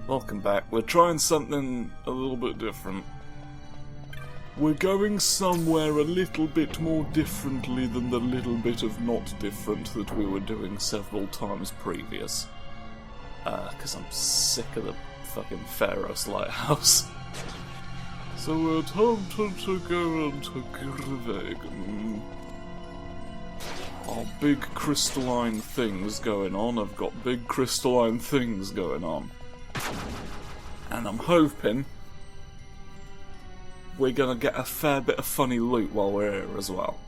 Welcome back. We're trying something a little bit different. We're going somewhere a little bit more differently than the little bit of not different that we were doing several times previous. Because I'm sick of the fucking Ferrets lighthouse. So we're tempted to go into Zodiac. Oh, big crystalline things going on. I've got big crystalline things going on. And I'm hoping we're gonna get a fair bit of funny loot while we're here as well.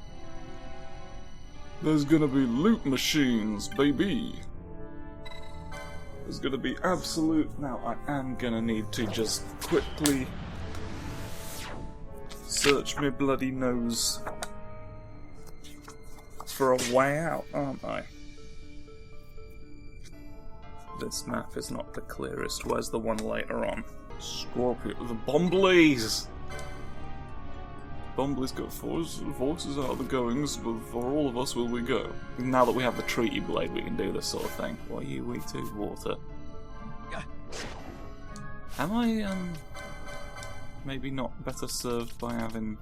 There's gonna be loot machines, baby! There's gonna be absolute... Now, I am gonna need to just quickly search my bloody nose for a way out, aren't I? This map is not the clearest. Where's the one later on? Scorpio. The Bomblies! Bomblies got voices out of the goings, but for all of us will we go. Now that we have the treaty blade, we can do this sort of thing. What are you, we two? Water. Am I, maybe not better served by having...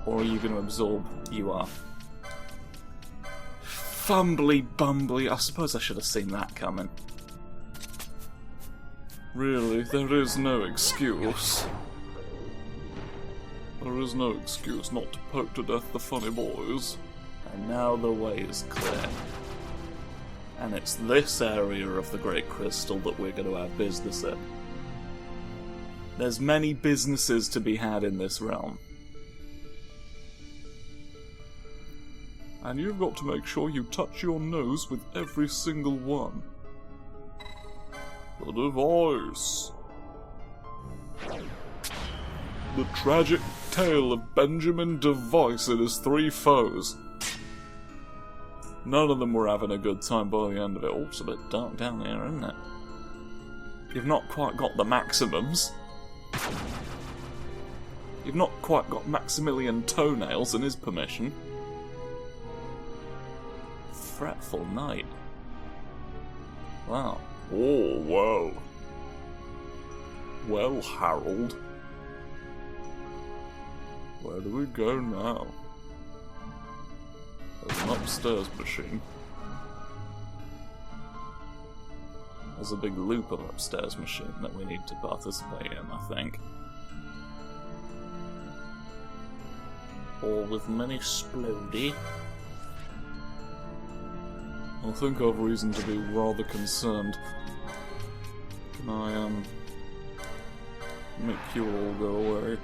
Or are you going to absorb? You are. Fumbly bumbly. I suppose I should have seen that coming. Really, there is no excuse. There is no excuse not to poke to death the funny boys. And now the way is clear. And it's this area of the Great Crystal that we're going to have business in. There's many businesses to be had in this realm. And you've got to make sure you touch your nose with every single one. The device. The tragic tale of Benjamin Device and his three foes. None of them were having a good time by the end of it. Oh, it's a bit dark down here, isn't it? You've not quite got the maximums. You've not quite got Maximilian Toenails and his permission. Fretful night. Wow. Oh, whoa. Well, Harold. Where do we go now? There's an upstairs machine. There's a big loop of upstairs machine that we need to participate in, I think. All with many splody. I think I've reason to be rather concerned. Can I, make you all go away?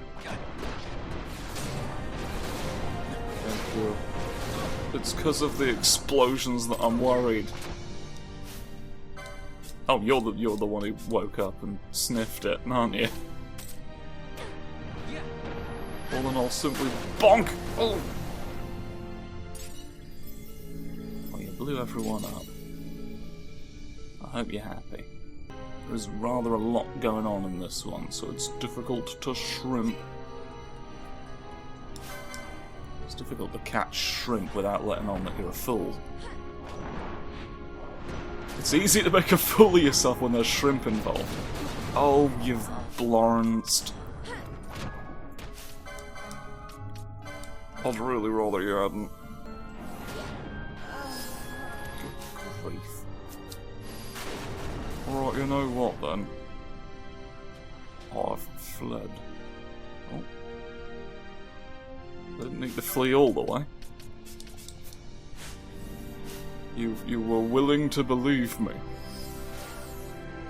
Thank you. It's because of the explosions that I'm worried. Oh, you're the one who woke up and sniffed it, aren't you? Well, then I'll simply bonk! Oh! Blew everyone up. I hope you're happy. There's rather a lot going on in this one, so it's difficult to shrimp. It's difficult to catch shrimp without letting on that you're a fool. It's easy to make a fool of yourself when there's shrimp involved. Oh, you've blanched. I'd really rather you hadn't. Alright, you know what then? I've fled. Oh. Didn't need to flee all the way. You were willing to believe me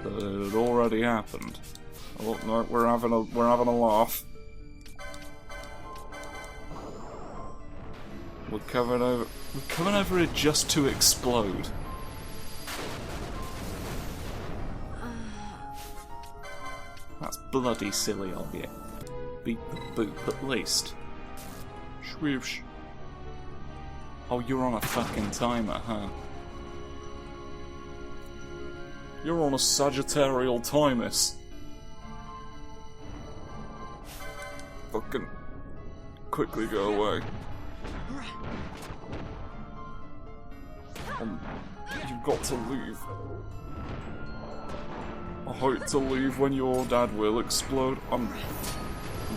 that it had already happened. Oh no, we're having a laugh. We're coming over here just to explode. That's bloody silly of you. Beat the boop at least. Swoosh. Oh, you're on a fucking timer, huh? You're on a Sagittarial Timus. Fucking quickly go away. You've got to leave. I hope to leave when your dad will explode. I'm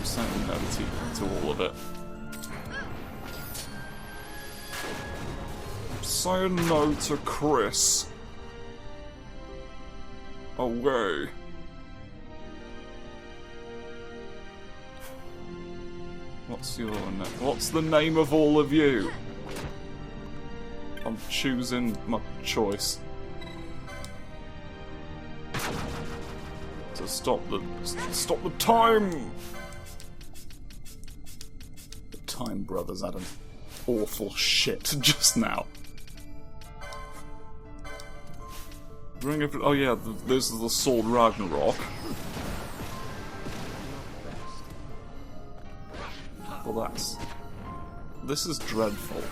saying no to all of it. I'm saying no to Chris. Away. What's your name? What's the name of all of you? I'm choosing my choice. To stop the time! The Time Brothers had an awful shit just now. Oh yeah, this is the Sword Ragnarok. Well, this is dreadful.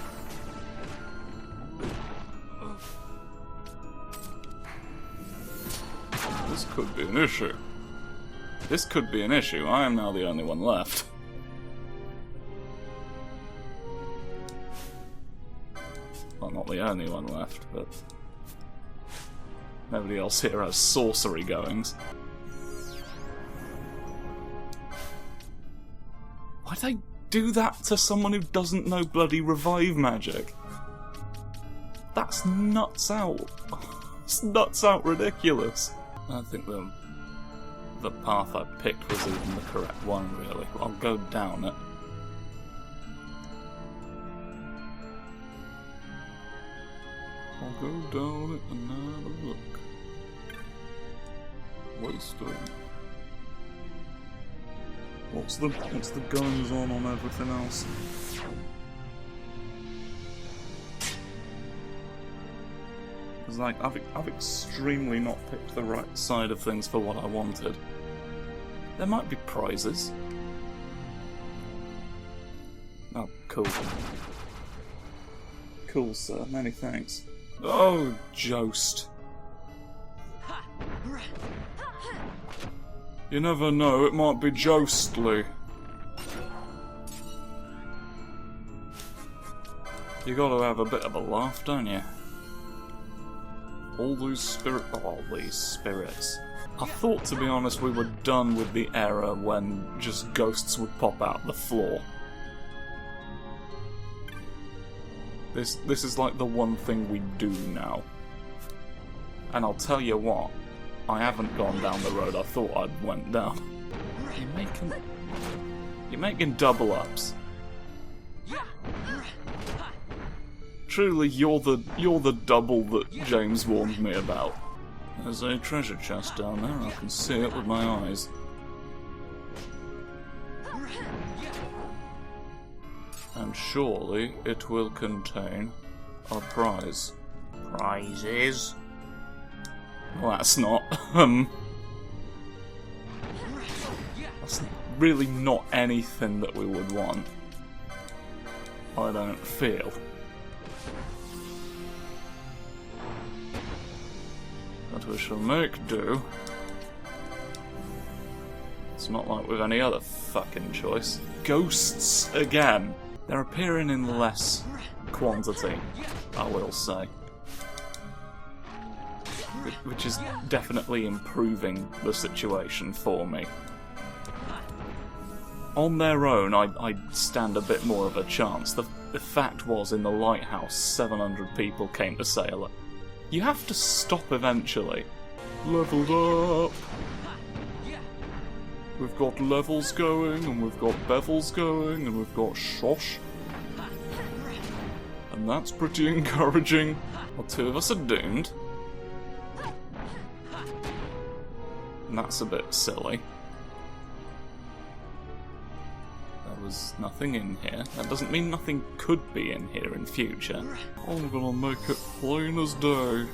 This could be an issue. This could be an issue. I am now the only one left. Well, not the only one left, but nobody else here has sorcery goings. Why'd they do that to someone who doesn't know bloody revive magic? That's nuts out. It's nuts out ridiculous. I think the path I picked was even the correct one, really. I'll go down it. I'll go down it and have a look. Wasted. What's the goings on everything else? Because like I've extremely not picked the right side of things for what I wanted. There might be prizes. Oh, cool. Cool, sir. Many thanks. Oh, Jost. You never know, it might be Jostly. You gotta have a bit of a laugh, don't you? All these spirits. I thought, to be honest, we were done with the era when just ghosts would pop out the floor. This is like the one thing we do now. And I'll tell you what, I haven't gone down the road I thought I'd went down. You're making double ups. Truly, you're the double that James warned me about. There's a treasure chest down there, I can see it with my eyes. And surely it will contain a prize. Prizes? Well, that's not, that's really not anything that we would want. I don't feel. But we shall make do. It's not like with any other fucking choice. Ghosts again. They're appearing in less quantity, I will say. Which is definitely improving the situation for me. On their own, I'd stand a bit more of a chance. The fact was, in the lighthouse, 700 people came to sail it. You have to stop eventually. Leveled up! We've got levels going, and we've got bevels going, and we've got shosh. And that's pretty encouraging. Well, 2 of us are doomed. And that's a bit silly. There was nothing in here. That doesn't mean nothing could be in here in future. I'm gonna make it plain as day.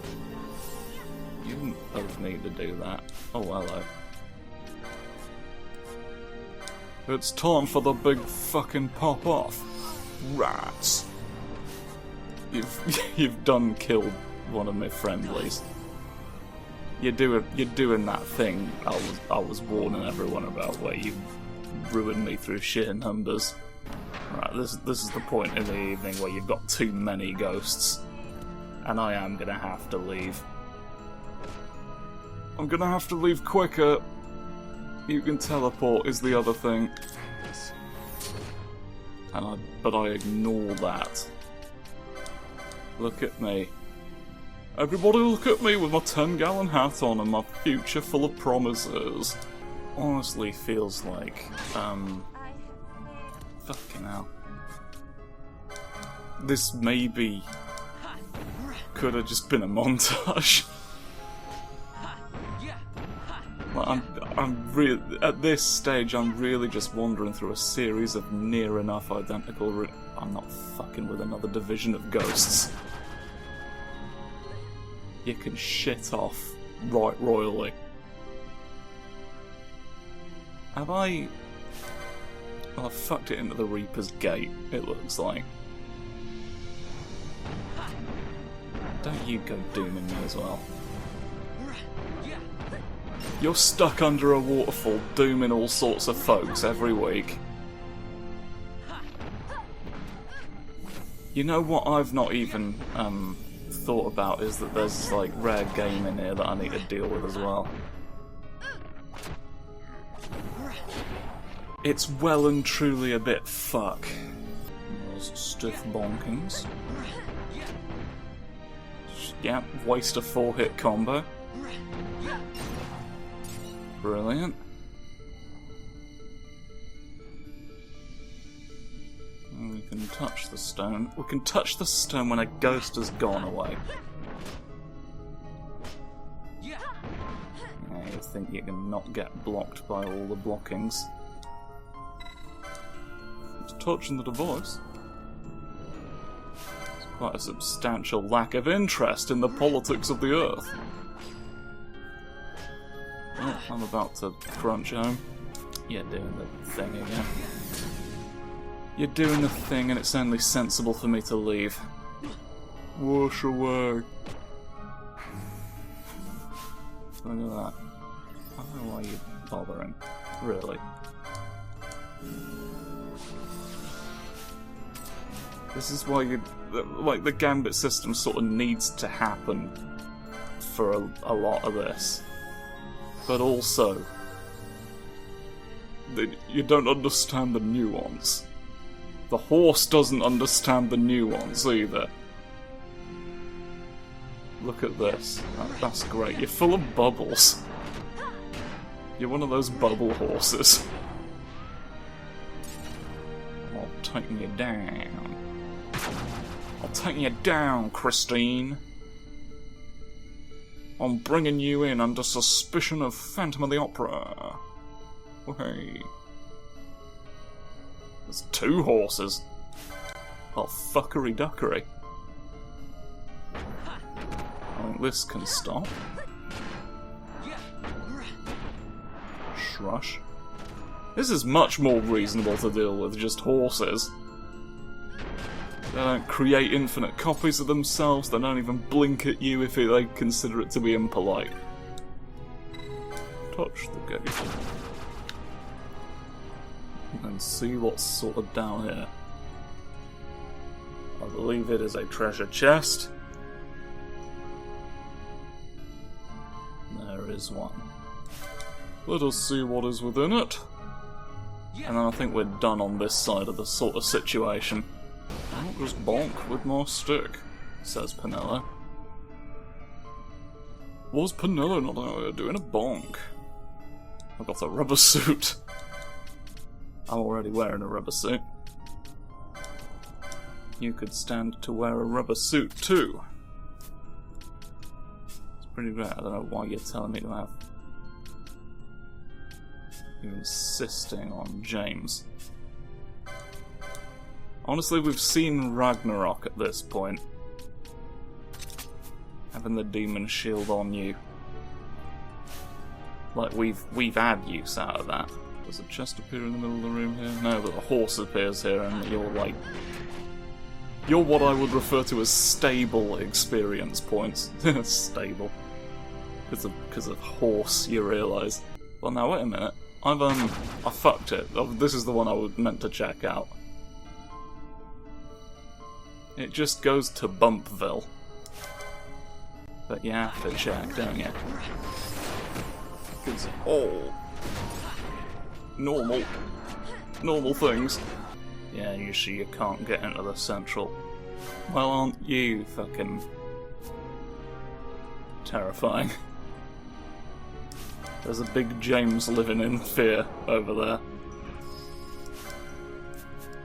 You didn't both need to do that. Oh, hello. It's time for the big fucking pop-off. Rats. You've done killed one of my friendlies. You're doing that thing I was warning everyone about, where you ruined me through sheer numbers. Right, this is the point in the evening where you've got too many ghosts, And I am gonna have to leave. I'm gonna have to leave quicker. You can teleport is the other thing. But I ignore that. Look at me. Everybody look at me with my 10-gallon hat on and my future full of promises. Honestly feels like, fucking hell. This maybe could have just been a montage. Like, I'm really, at this stage, I'm really just wandering through a series of near enough identical I'm not fucking with another division of ghosts. You can shit off right royally. Have I... Well, I fucked it into the Reaper's Gate, it looks like. Don't you go dooming me as well. You're stuck under a waterfall dooming all sorts of folks every week. You know what I've not even thought about is that there's like rare game in here that I need to deal with as well. It's well and truly a bit fuck. There's stiff bonkings. Yep, waste a 4-hit combo. Brilliant. And we can touch the stone. We can touch the stone when a ghost has gone away. Yeah, you think you can not get blocked by all the blockings. It's touching the device. It's quite a substantial lack of interest in the politics of the earth. Oh, I'm about to crunch home. You're doing the thing again. You're doing the thing and it's only sensible for me to leave. Wash away. Look at that. I don't know why you're bothering. Really. This is why you... Like, the Gambit system sort of needs to happen for a lot of this. But also, you don't understand the nuance. The horse doesn't understand the nuance either. Look at this. That's great. You're full of bubbles. You're one of those bubble horses. I'll take you down. I'll take you down, Christine. I'm bringing you in under suspicion of Phantom of the Opera. Oh, hey. There's 2 horses. Oh, fuckery duckery. I think this can stop. Shrush. This is much more reasonable to deal with, just horses. They don't create infinite copies of themselves, they don't even blink at you if they consider it to be impolite. Touch the gate. And see what's sort of down here. I believe it is a treasure chest. There is one. Let us see what is within it. And then I think we're done on this side of the sort of situation. I'll just bonk with my stick, says Penelo. Was Penelo not out there doing a bonk? I've got a rubber suit. I'm already wearing a rubber suit. You could stand to wear a rubber suit too. It's pretty great. I don't know why you're telling me to have... You're insisting on James. Honestly, we've seen Ragnarok at this point. Having the demon shield on you. Like, we've had use out of that. Does a chest appear in the middle of the room here? No, but a horse appears here and you're like... You're what I would refer to as stable experience points. Stable. Because of horse, you realise. Well, now, wait a minute. I fucked it. This is the one I was meant to check out. It just goes to Bumpville. But you have to check, don't you? Because all normal things. Yeah, usually you can't get into the central. Well, aren't you fucking terrifying? There's a big James living in fear over there.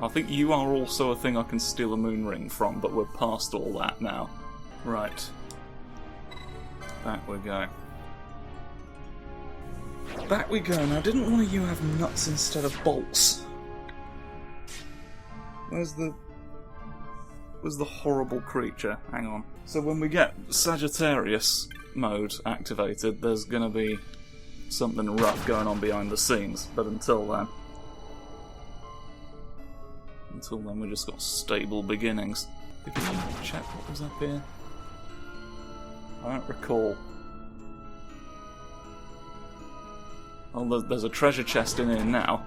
I think you are also a thing I can steal a moon ring from, but we're past all that now. Right. Back we go. Back we go. Now, didn't one of you have nuts instead of bolts? Where's the horrible creature? Hang on. So when we get Sagittarius mode activated, there's gonna be something rough going on behind the scenes. But until then, we just got stable beginnings. Did we check what was up here? I don't recall. Oh, there's a treasure chest in here now.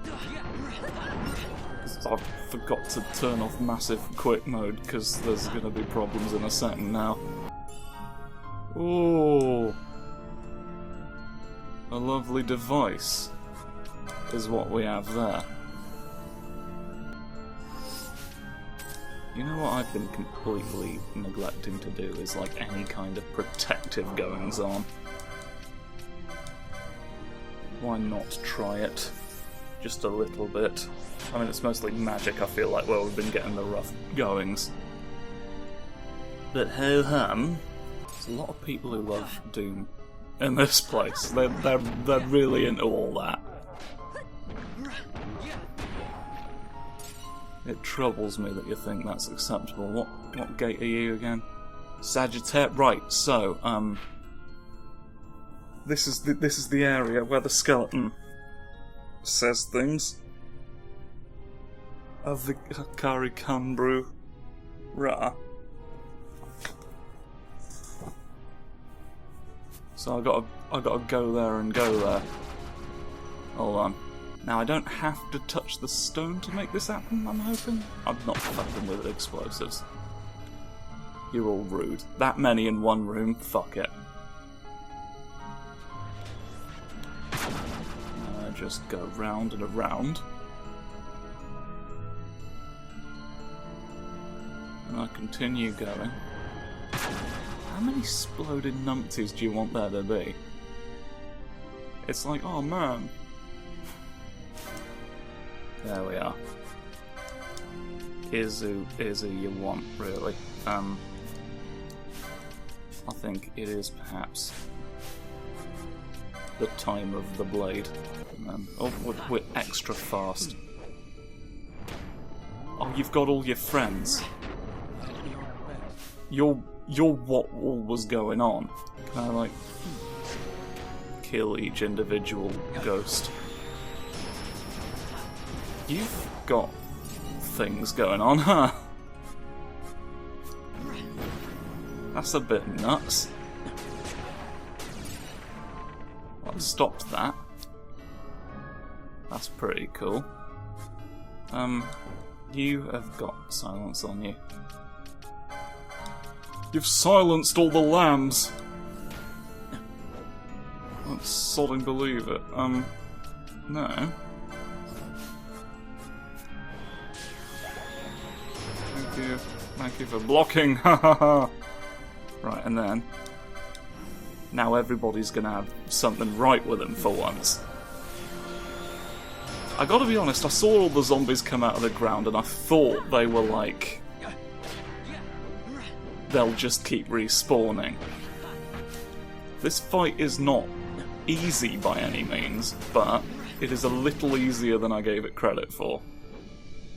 I forgot to turn off massive quick mode because there's going to be problems in a second now. Ooh, a lovely device is what we have there. You know what I've been completely neglecting to do is like any kind of protective goings on. Why not try it? Just a little bit. I mean, it's mostly magic, I feel like, where we've been getting the rough goings. But ho-hum, there's a lot of people who love Doom in this place. They're really into all that. It troubles me that you think that's acceptable. What gate are you again? Sagittarius. Right. So, this is the area where the skeleton says things. Of the Hakari Kanbru Ra. So I gotta go there and go there. Hold on. Now I don't have to touch the stone to make this happen, I'm hoping? I'm not fucking with explosives. You're all rude. That many in one room, fuck it. I just go round and around. And I continue going. How many exploded numpties do you want there to be? It's like, oh man. There we are. Is who you want, really. I think it is perhaps the time of the blade. Oh, we're extra fast. Oh, you've got all your friends. You're what all was going on. Can I, like, kill each individual ghost? You've got things going on, huh? That's a bit nuts. I've stopped that. That's pretty cool. You have got silence on you. You've silenced all the lambs! I don't sodding believe it. No. Thank you for blocking, hahaha! Right, and then... now everybody's gonna have something right with them for once. I gotta be honest, I saw all the zombies come out of the ground and I thought they were like... they'll just keep respawning. This fight is not easy by any means, but it is a little easier than I gave it credit for.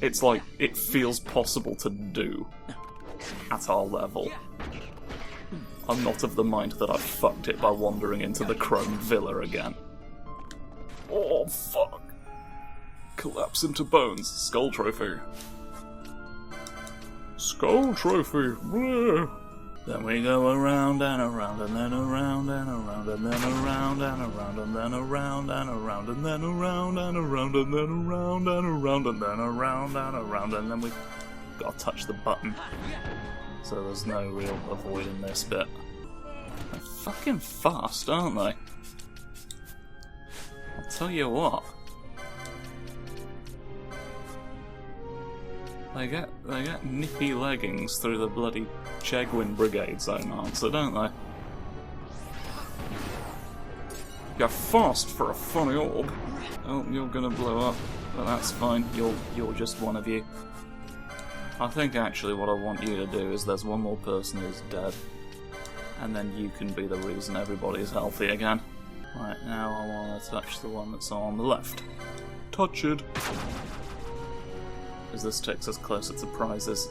It's like, it feels possible to do at our level. I'm not of the mind that I've fucked it by wandering into the Chrome Villa again. Oh, fuck. Collapse into bones. Skull trophy. Skull trophy. Bleh. Then we go around and around and then around and around and then around and around and then around and around and then around and around and then around and around and then around and around and then we've got to touch the button. So there's no real avoiding this bit. They're fucking fast, aren't they? I'll tell you what. They get nippy leggings through the bloody Chegwin Brigade zone answer, don't they? You're fast for a funny orb. Oh, you're gonna blow up, but that's fine. You're just one of you. I think actually what I want you to do is there's one more person who's dead, and then you can be the reason everybody's healthy again. Right, now I want to touch the one that's on the left. Touch it. Because this takes us closer to prizes.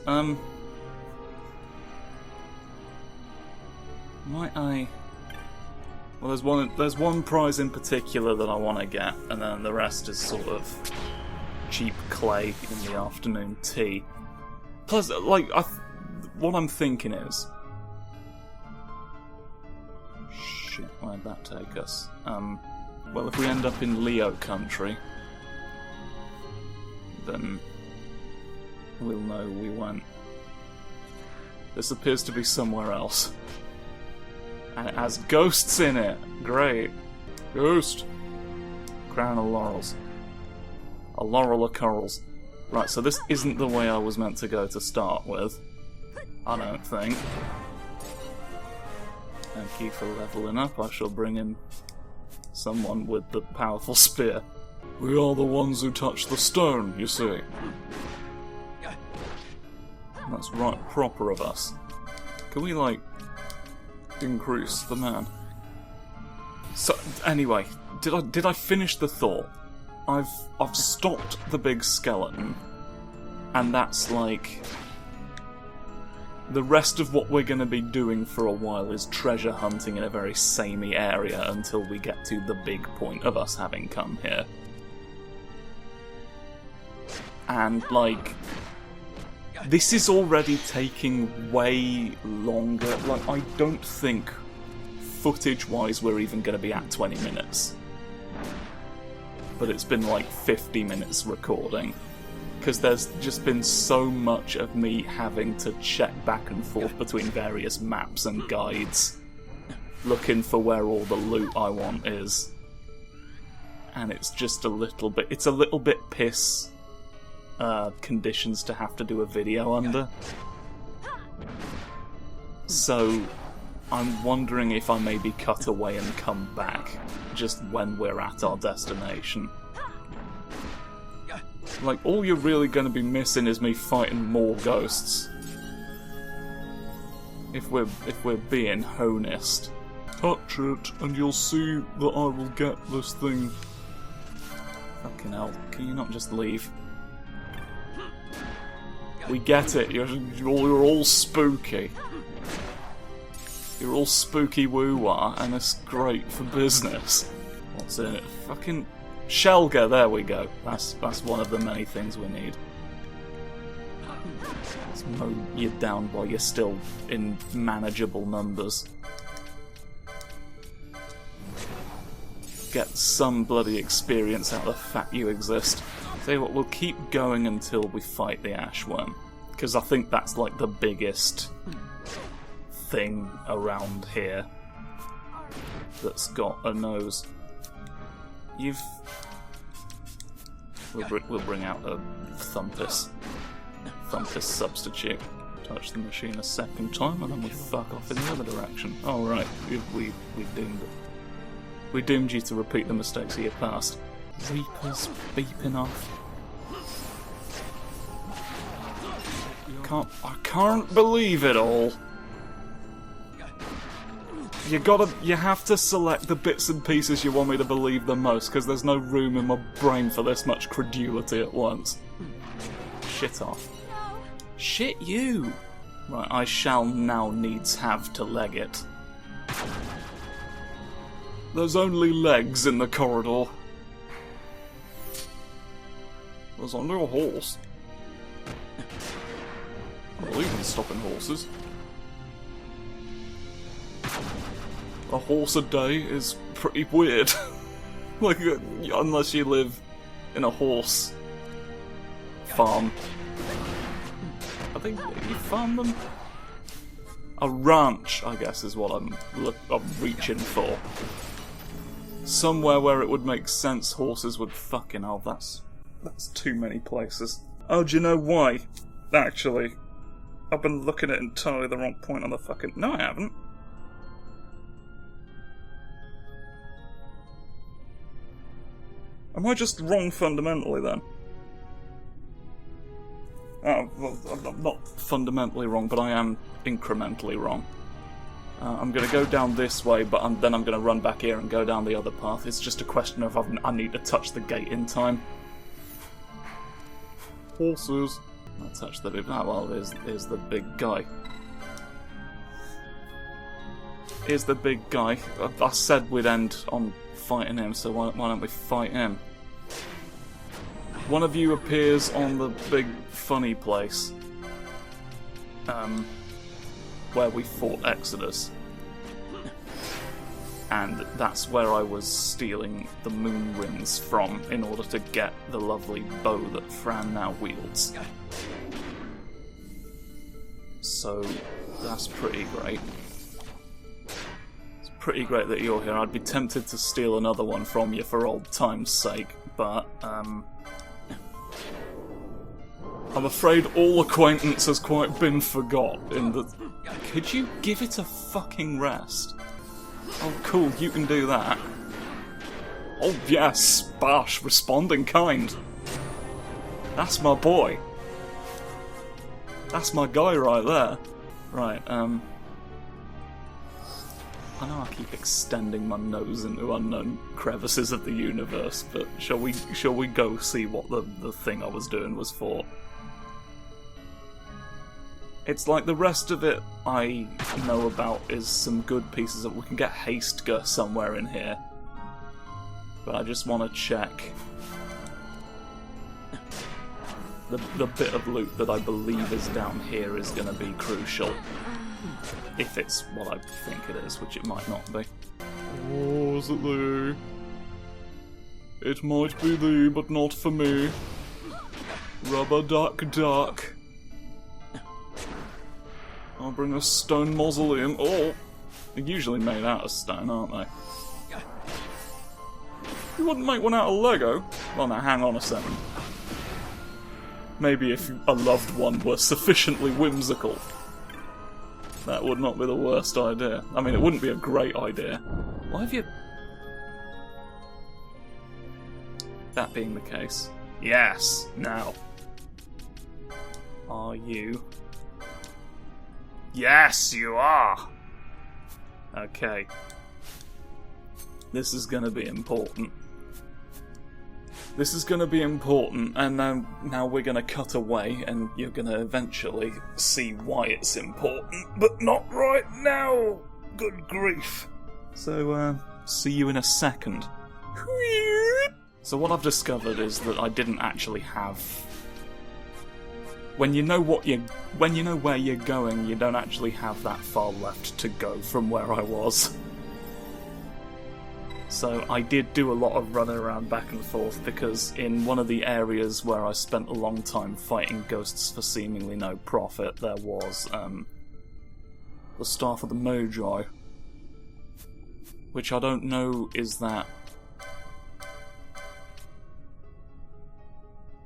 Might I... Well, there's one prize in particular that I want to get, and then the rest is sort of cheap clay in the afternoon tea. Plus, like, what I'm thinking is... Shit, where'd that take us? Well, if we end up in Leo country, then we'll know we went. This appears to be somewhere else. And it has ghosts in it. Great. Ghost. Crown of laurels. A laurel of corals. Right, so this isn't the way I was meant to go to start with. I don't think. Thank you for leveling up. I shall bring in someone with the powerful spear. We are the ones who touch the stone, you see. That's right proper of us. Can we, like, increase the man? So, anyway, did I finish the thought? I've stopped the big skeleton, and that's like... The rest of what we're going to be doing for a while is treasure hunting in a very samey area until we get to the big point of us having come here. And, like... This is already taking way longer. Like, I don't think, footage-wise, we're even going to be at 20 minutes. But it's been like 50 minutes recording. Because there's just been so much of me having to check back and forth between various maps and guides, looking for where all the loot I want is. And it's just a little bit... It's a little bit piss... conditions to have to do a video under. So I'm wondering if I maybe cut away and come back just when we're at our destination. Like, all you're really going to be missing is me fighting more ghosts. If we're being honest. Touch it and you'll see that I will get this thing. Fucking hell, can you not just leave? We get it, you're all spooky. You're all spooky woo-wah, and it's great for business. What's in it? Fucking... Shelga, there we go. That's one of the many things we need. Let's mow you down while you're still in manageable numbers. Get some bloody experience out of the fact you exist. Tell you what, we'll keep going until we fight the Ashworm, because I think that's like the biggest thing around here that's got a nose. We'll bring out a Thumpus substitute. Touch the machine a second time, and then we fuck off in the other direction. Oh right, we doomed it. We doomed you to repeat the mistakes of your past. Reapers beeping off. I can't believe it all. You have to select the bits and pieces you want me to believe the most, because there's no room in my brain for this much credulity at once. Shit off. Shit you! Right, I shall now needs have to leg it. There's only legs in the corridor. There's only a horse. I believe in stopping horses. A horse a day is pretty weird. Like, unless you live in a horse farm. I think you farm them? A ranch, I guess, is what I'm reaching for. Somewhere where it would make sense horses would fucking hell, that's too many places. Oh, do you know why? Actually, I've been looking at entirely the wrong point on the fucking... No, I haven't. Am I just wrong fundamentally, then? Oh, well, I'm not fundamentally wrong, but I am incrementally wrong. I'm going to go down this way, but then I'm going to run back here and go down the other path. It's just a question of I need to touch the gate in time. Horses. I touch the big... Oh, well, here's the big guy. Here's the big guy. I said we'd end on fighting him, so why don't we fight him? One of you appears on the big funny place. Where we fought Exodus. And that's where I was stealing the moon rings from in order to get the lovely bow that Fran now wields. So, that's pretty great. It's pretty great that you're here. I'd be tempted to steal another one from you for old time's sake, but, I'm afraid all acquaintance has quite been forgot in the... Could you give it a fucking rest? Oh, cool, you can do that. Oh, yes, Barsh, responding kind. That's my boy. That's my guy right there. Right, I know I keep extending my nose into unknown crevices of the universe, but shall we go see what the thing I was doing was for? It's like the rest of it I know about is some good pieces of... We can get Hasteger somewhere in here. But I just want to check the bit of loot that I believe is down here is going to be crucial. If it's what I think it is, which it might not be. Oh, is it thee? It might be thee, but not for me. Rubber duck duck. I'll bring a stone mausoleum. Oh! They're usually made out of stone, aren't they? You wouldn't make one out of Lego? Well, now, hang on a second. Maybe if a loved one were sufficiently whimsical, that would not be the worst idea. I mean, it wouldn't be a great idea. Why have you... That being the case. Yes! Now. Are you... Yes, you are! Okay. This is gonna be important. This is gonna be important, and now we're gonna cut away, and you're gonna eventually see why it's important, but not right now! Good grief. So, see you in a second. So what I've discovered is that I didn't actually have... When you know where you're going, you don't actually have that far left to go from where I was. So I did do a lot of running around back and forth, because in one of the areas where I spent a long time fighting ghosts for seemingly no profit, there was the Staff of the Magi. Which I don't know, is that...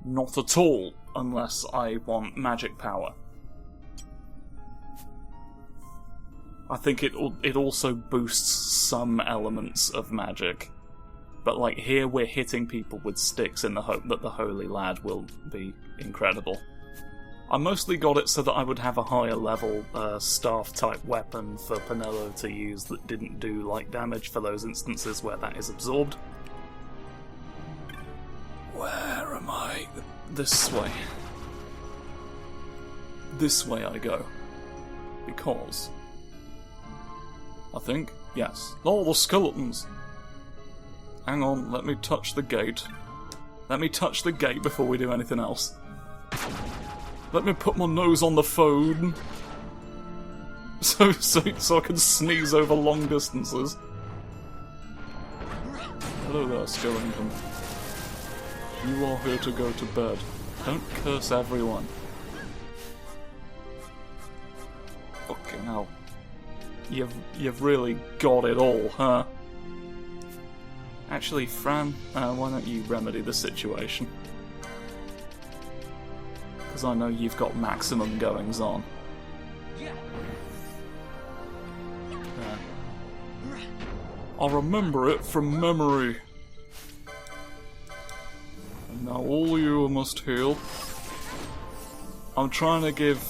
Not at all, unless I want magic power. I think it also boosts some elements of magic. But like here we're hitting people with sticks in the hope that the Holy Lad will be incredible. I mostly got it so that I would have a higher level staff type weapon for Penelo to use that didn't do light damage for those instances where that is absorbed. Where am I? This way. This way I go. Because... I think? Yes. Oh, the skeletons! Hang on, let me touch the gate. Let me touch the gate before we do anything else. Let me put my nose on the phone. So I can sneeze over long distances. Hello there, skeleton. You are here to go to bed. Don't curse everyone. Fucking hell. You've really got it all, huh? Actually, Fran, why don't you remedy the situation? Because I know you've got maximum goings on. I remember it from memory. And now all you must heal. I'm trying to give,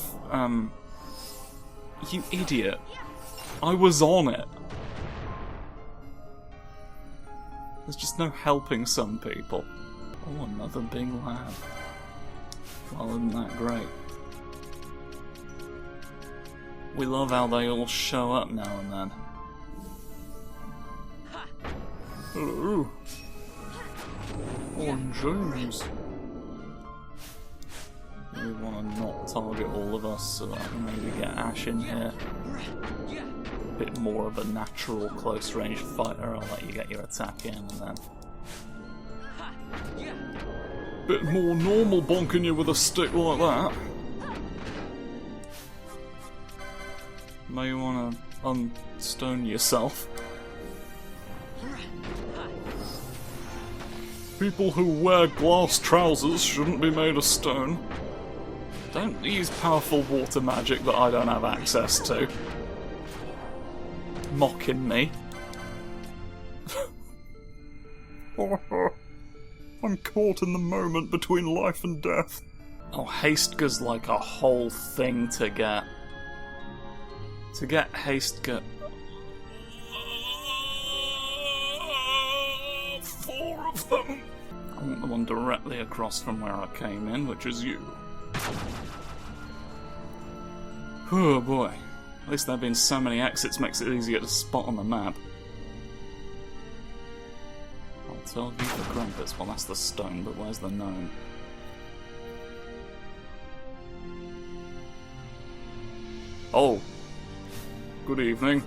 you idiot. I was on it. There's just no helping some people. Oh, another big lab. Well, isn't that great? We love how they all show up now and then. Hello. Oh, James. We want to not target all of us, so I can maybe get Ash in here. A bit more of a natural close-range fighter. I'll let you get your attack in, and then bit more normal bonking you with a stick like that. May you want to unstone yourself. People who wear glass trousers shouldn't be made of stone. Don't use powerful water magic that I don't have access to. Mocking me. I'm caught in the moment between life and death. Oh, Hastega's like a whole thing to get. To get Hastega... 4 of them! I want the one directly across from where I came in, which is you. Oh boy. At least there being so many exits makes it easier to spot on the map. I'll tell you the Grumpus. Well, that's the stone, but where's the gnome? Oh. Good evening.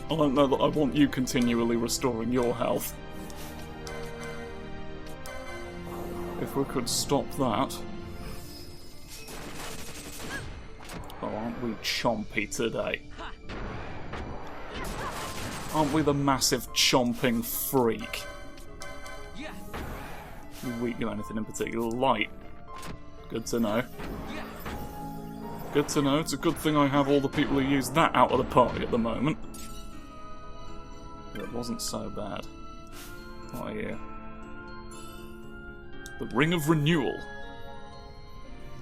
I don't know that I want you continually restoring your health. If we could stop that. Oh, aren't we chompy today? Aren't we the massive chomping freak? You weak to anything in particular? Light. Good to know. Good to know. It's a good thing I have all the people who use that out of the party at the moment. It wasn't so bad. Oh yeah. The Ring of Renewal.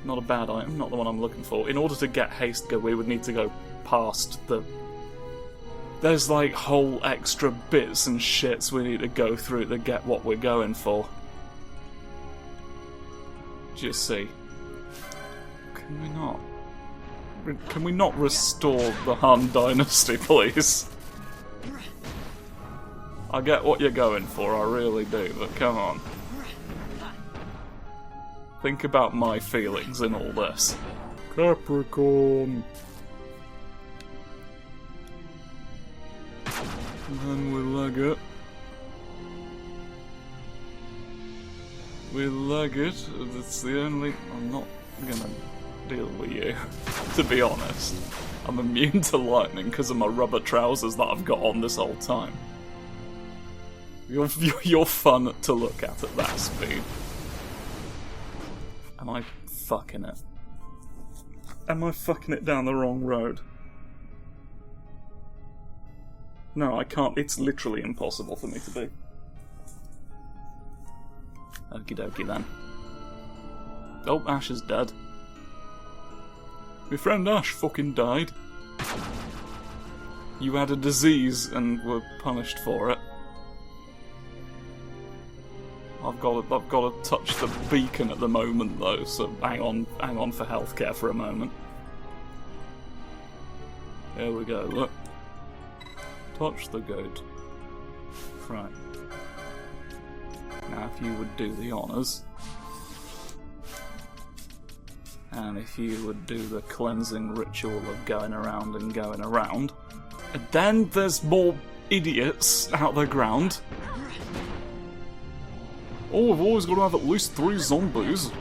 Not a bad item, not the one I'm looking for. In order to get Hastega, we would need to go past the... There's like whole extra bits and shits we need to go through to get what we're going for. Just see. Can we not? Can we not restore the Han Dynasty, please? I get what you're going for, I really do, but come on. Think about my feelings in all this. Capricorn! And then we leg it. We leg it. That's the only... I'm not gonna deal with you, to be honest. I'm immune to lightning because of my rubber trousers that I've got on this whole time. You're fun to look at that speed. Am I fucking it? Am I fucking it down the wrong road? No, I can't. It's literally impossible for me to be. Okie dokie then. Oh, Ash is dead. My friend Ash fucking died. You had a disease and were punished for it. I've got to touch the beacon at the moment though, so hang on for healthcare for a moment. There we go, look. Touch the goat. Right. Now if you would do the honours. And if you would do the cleansing ritual of going around and going around. And then there's more idiots out the ground. Oh, I've always got to have at least 3 zombies.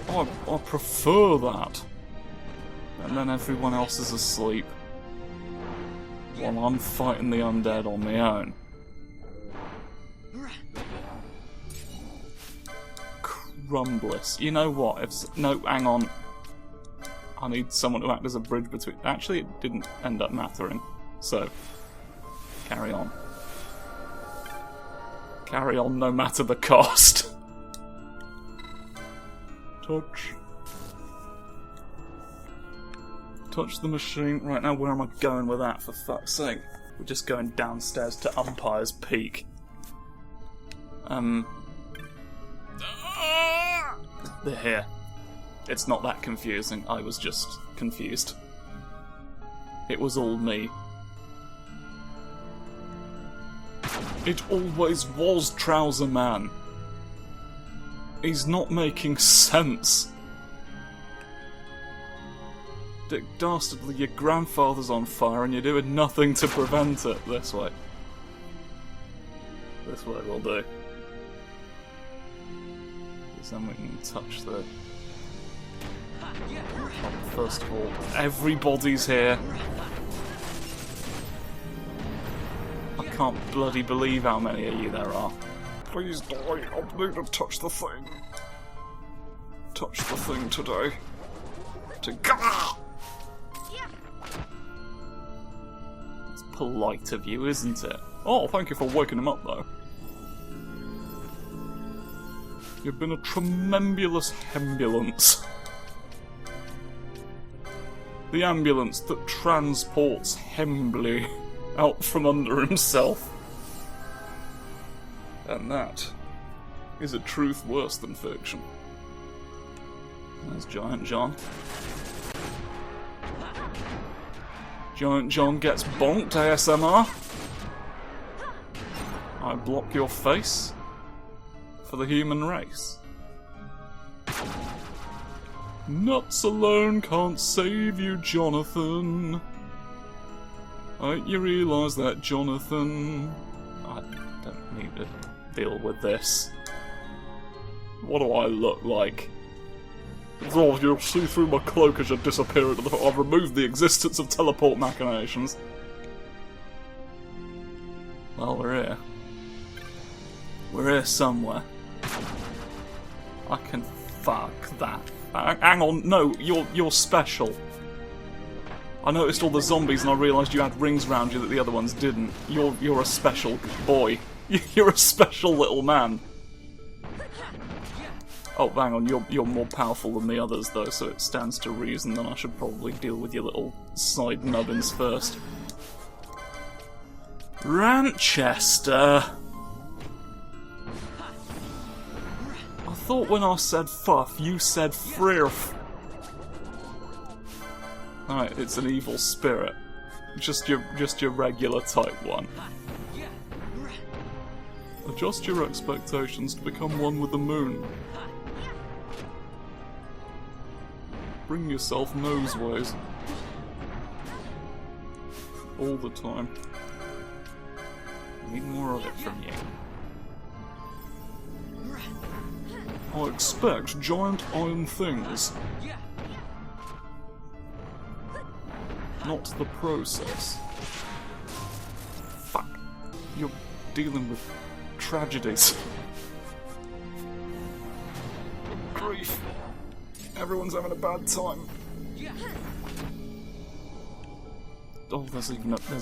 I prefer that. And then everyone else is asleep. While I'm fighting the undead on my own. Crumbless. You know what? No, hang on. I need someone to act as a bridge between... Actually, it didn't end up mattering. So, carry on. Carry on no matter the cost. Touch. Touch the machine. Right now, where am I going with that, for fuck's sake? We're just going downstairs to Umpire's Peak. They're here. It's not that confusing, I was just confused. It was all me. It always was Trouser Man. He's not making sense. Dick Dastardly, your grandfather's on fire and you're doing nothing to prevent it. This way. This way will do. Because then we can touch the... First of all, everybody's here. I can't bloody believe how many of you there are. Please die, I need to touch the thing. Touch the thing today. It's polite of you, isn't it? Oh, thank you for waking him up, though. You've been a tremendous ambulance. The ambulance that transports Hembley out from under himself. And that is a truth worse than fiction. There's Giant John. Giant John gets bonked, ASMR. I block your face for the human race. Nuts alone can't save you, Jonathan. I hope you realise that, Jonathan. I don't need to deal with this. What do I look like? Oh, you'll see through my cloak as you disappear into the... I've removed the existence of teleport machinations. Well, we're here. We're here somewhere. I can... Fuck that. Hang on, no, you're special. I noticed all the zombies and I realised you had rings round you that the other ones didn't. You're a special boy. You're a special little man. Oh, hang on, you're more powerful than the others though, so it stands to reason that I should probably deal with your little side nubbins first. Ranchester! I thought when I said fuff, you said frif. Alright, it's an evil spirit. Just your regular type one. Adjust your expectations to become one with the moon. Bring yourself noseways. All the time. I need more of it from you. I expect giant iron things. Not the process. Fuck. You're dealing with tragedies. Grief. Everyone's having a bad time. Oh, there's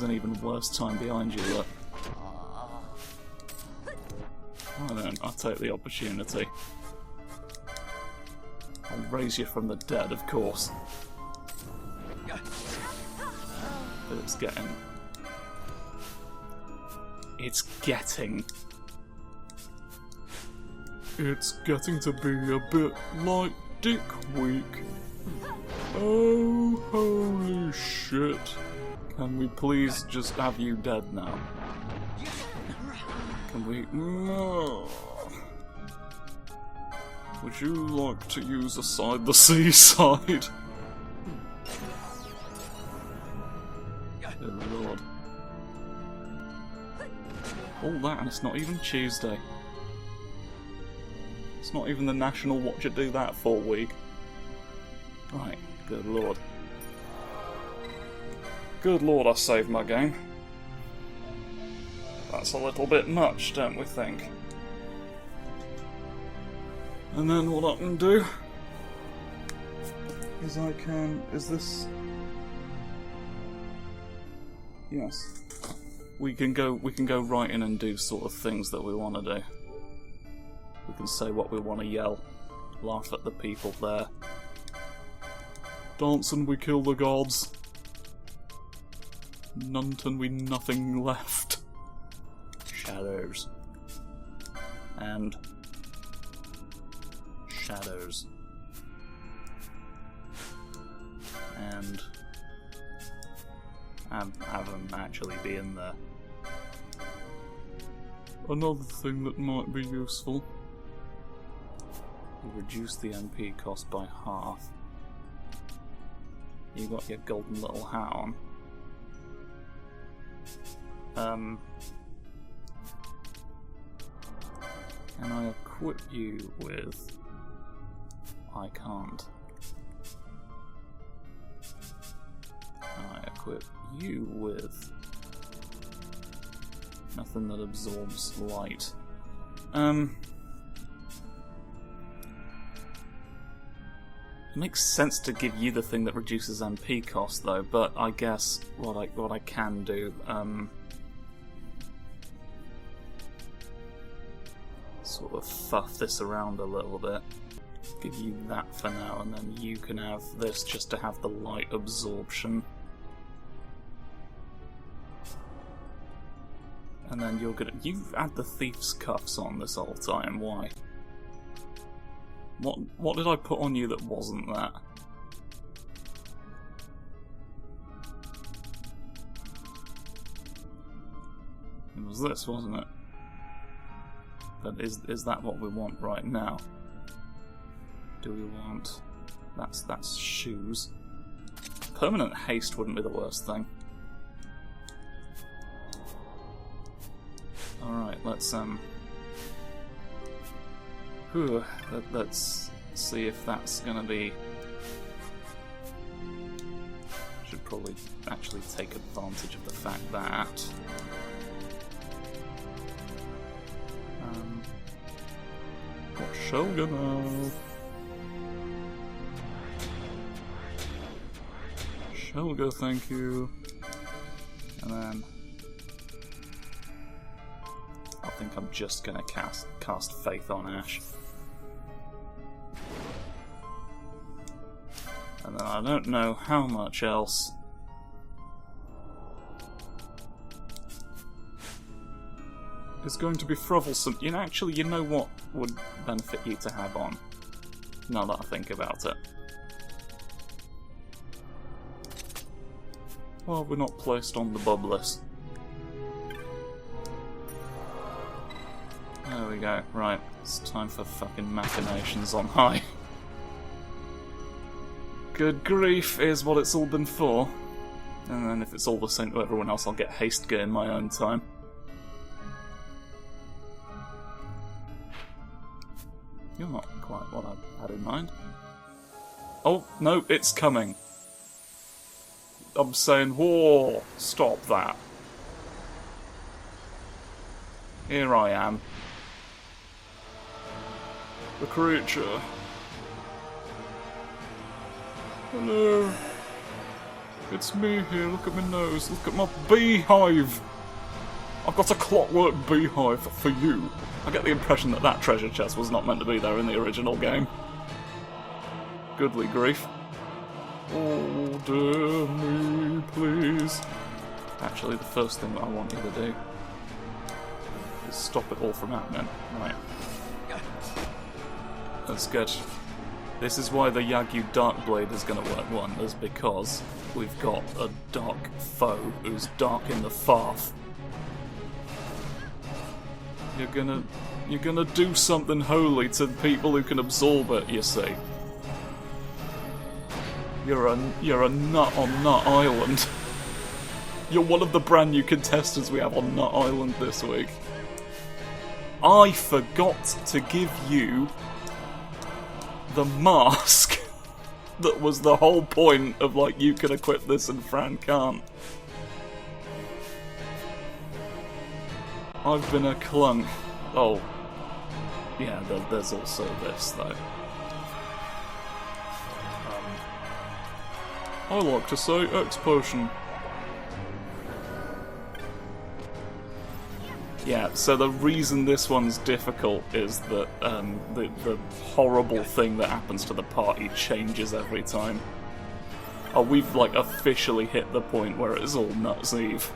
an even worse time behind you, look. I'll take the opportunity. I'll raise you from the dead, of course. But it's getting... It's getting to be a bit like Dick Week. Oh, holy shit. Can we please just have you dead now? Can we... Would you like to use Aside the Seaside? Good lord. All that and it's not even Tuesday. It's not even the National What You Do That For week. Right, good lord. Good lord, I saved my game. That's a little bit much, don't we think? And then what I can do is I can... Is this... Yes. We can go right in and do sort of things that we want to do. We can say what we want to yell. Laugh at the people there. Dance and we kill the gods. Nunt and we nothing left. Shadows. And... shadows. And... have them actually be in there. Another thing that might be useful. You reduce the MP cost by half. You got your golden little hat on. Can I equip you with... I can't. I equip you with... nothing that absorbs light. It makes sense to give you the thing that reduces MP cost though, but I guess what I can do, sort of fuff this around a little bit. Give you that for now, and then you can have this just to have the light absorption. And then you're gonna... You've had the thief's cuffs on this whole time, why? What did I put on you that wasn't that? It was this, wasn't it? But is that what we want right now? Do we want... That's shoes. Permanent haste wouldn't be the worst thing. Alright, let's let's see if that's gonna be... Should probably actually take advantage of the fact that... What Shogun now? Shelga, thank you. And then... I think I'm just gonna cast Faith on Ash. And then I don't know how much else. It's going to be Frovelsome. You know what would benefit you to have on? Now that I think about it. Well, we're not placed on the bub list. There we go. Right, it's time for fucking machinations on high. Good grief is what it's all been for. And then if it's all the same to everyone else, I'll get haste gear in my own time. You're not quite what I had in mind. Oh, no, it's coming. I'm saying, whoa, stop that. Here I am. The creature. Hello. It's me here, look at my nose, look at my beehive. I've got a clockwork beehive for you. I get the impression that that treasure chest was not meant to be there in the original game. Goodly grief. Order me, please. Actually, the first thing that I want you to do is stop it all from happening. Right. That's good. This is why the Yagyu Darkblade is going to work wonders, because we've got a dark foe who's dark in the farth. You're gonna do something holy to people who can absorb it, you see. You're a nut on Nut Island. You're one of the brand new contestants we have on Nut Island this week. I forgot to give you the mask That was the whole point of, like, you can equip this and Fran can't. I've been a clunk. Oh. Yeah, there's also this, though. I like to say X potion. Yeah, so the reason this one's difficult is that the horrible thing that happens to the party changes every time. Oh, we've, like, officially hit the point where it's all Nuts Eve.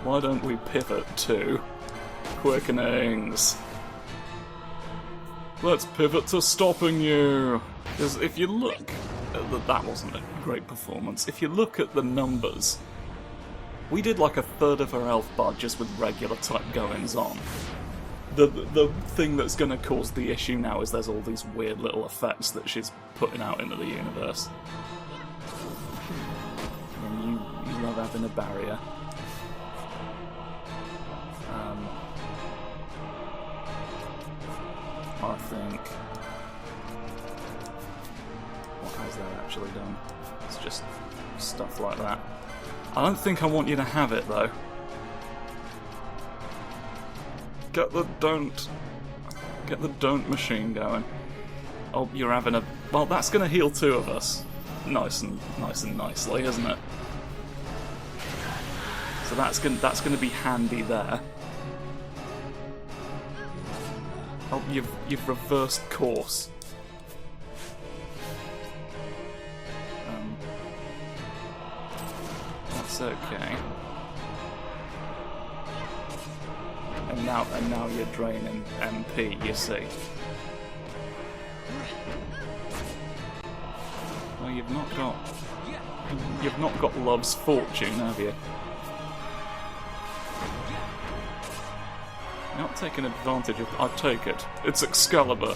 Why don't we pivot to quickenings? Let's pivot to stopping you! Because if you look... that wasn't a great performance. If you look at the numbers... We did like a third of her health bar just with regular type goings on. The thing that's going to cause the issue now is there's all these weird little effects that she's putting out into the universe. And you love having a barrier. I think... What has that actually done? It's just stuff like that. I don't think I want you to have it, though. Get the don't machine going. Oh, you're having a... Well, that's going to heal two of us. Nice and nicely, isn't it? So that's going to be handy there. Oh, you've reversed course. That's okay. And now you're draining MP, you see. Well, you've not got Love's Fortune, have you? You're not taking advantage of... I take it. It's Excalibur.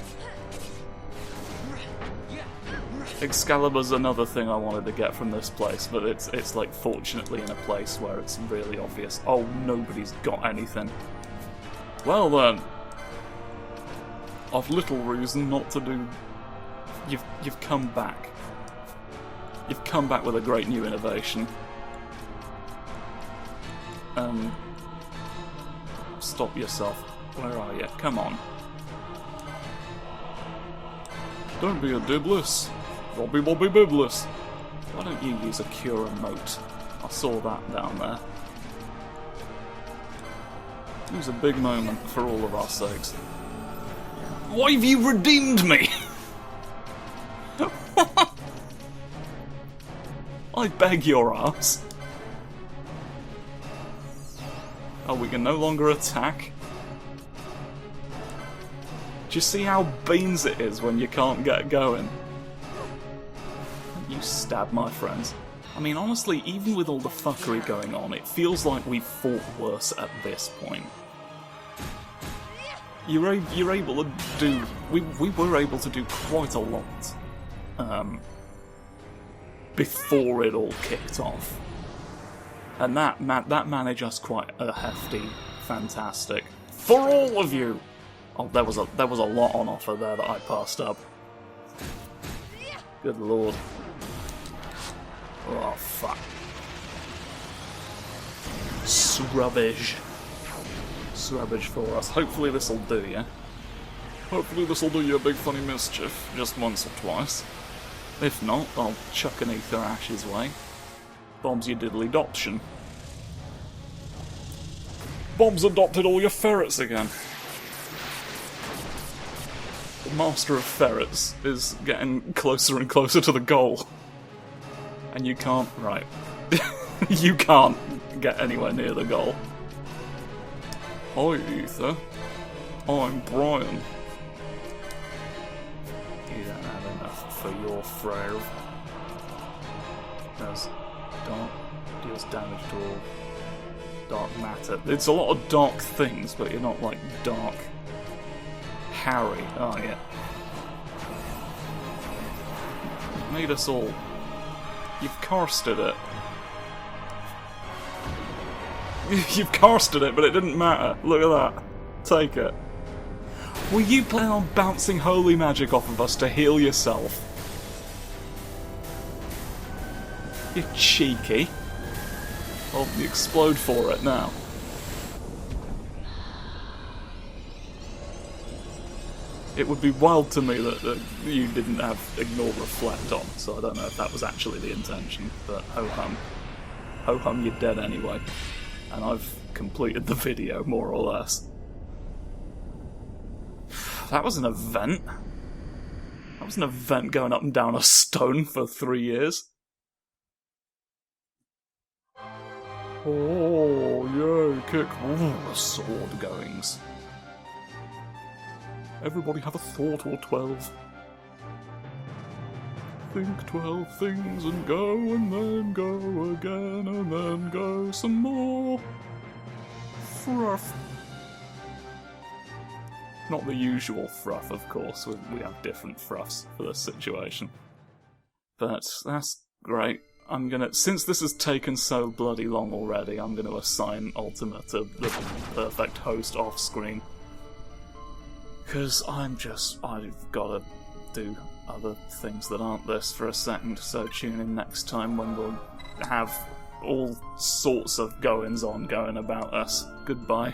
Excalibur's another thing I wanted to get from this place, but it's like fortunately in a place where it's really obvious. Oh, nobody's got anything. Well then, I've little reason not to do... You've come back. You've come back with a great new innovation. Stop yourself. Where are you? Come on. Don't be a diblis. Bobby Biblis. Why don't you use a cure emote? I saw that down there. It was a big moment for all of our sakes. Why have you redeemed me? I beg your ass. Oh, we can no longer attack? Do you see how beans it is when you can't get going? You stab my friends. I mean, honestly, even with all the fuckery going on, it feels like we've fought worse at this point. You're able to do... We were able to do quite a lot. Before it all kicked off. And that managed us quite a hefty, fantastic. For all of you! Oh, there was a lot on offer there that I passed up. Good lord. Oh, fuck. Srubbage. Srubbage for us. Hopefully this'll do you. Hopefully this'll do you a big funny mischief, just once or twice. If not, I'll chuck an ether ash his way. Bob's your diddly adoption. Bob's adopted all your ferrets again. The master of ferrets is getting closer and closer to the goal. And you can't... right. You can't get anywhere near the goal. Hi, Ether. I'm Brian. You don't have enough for your frail. Deals damage to all dark matter. It's a lot of dark things, but you're not like dark Harry, are you? You've made us all. You've carsted it. You've carsted it, but it didn't matter. Look at that. Take it. Were you planning on bouncing holy magic off of us to heal yourself? You cheeky. Well, you explode for it now. It would be wild to me that you didn't have Ignore Reflect on, so I don't know if that was actually the intention, but ho-hum. Ho-hum, you're dead anyway. And I've completed the video, more or less. That was an event. That was an event going up and down a stone for 3 years. Oh, yeah, kick. Ooh, sword goings. Everybody have a thought or 12. Think 12 things and then go again and then go some more. Fruff. Not the usual fruff, of course. We have different fruffs for this situation. But that's great. I'm gonna, since this has taken so bloody long already, I'm gonna assign Ultima to the perfect host off screen. Because I've gotta do other things that aren't this for a second, so tune in next time when we'll have all sorts of goings on going about us. Goodbye.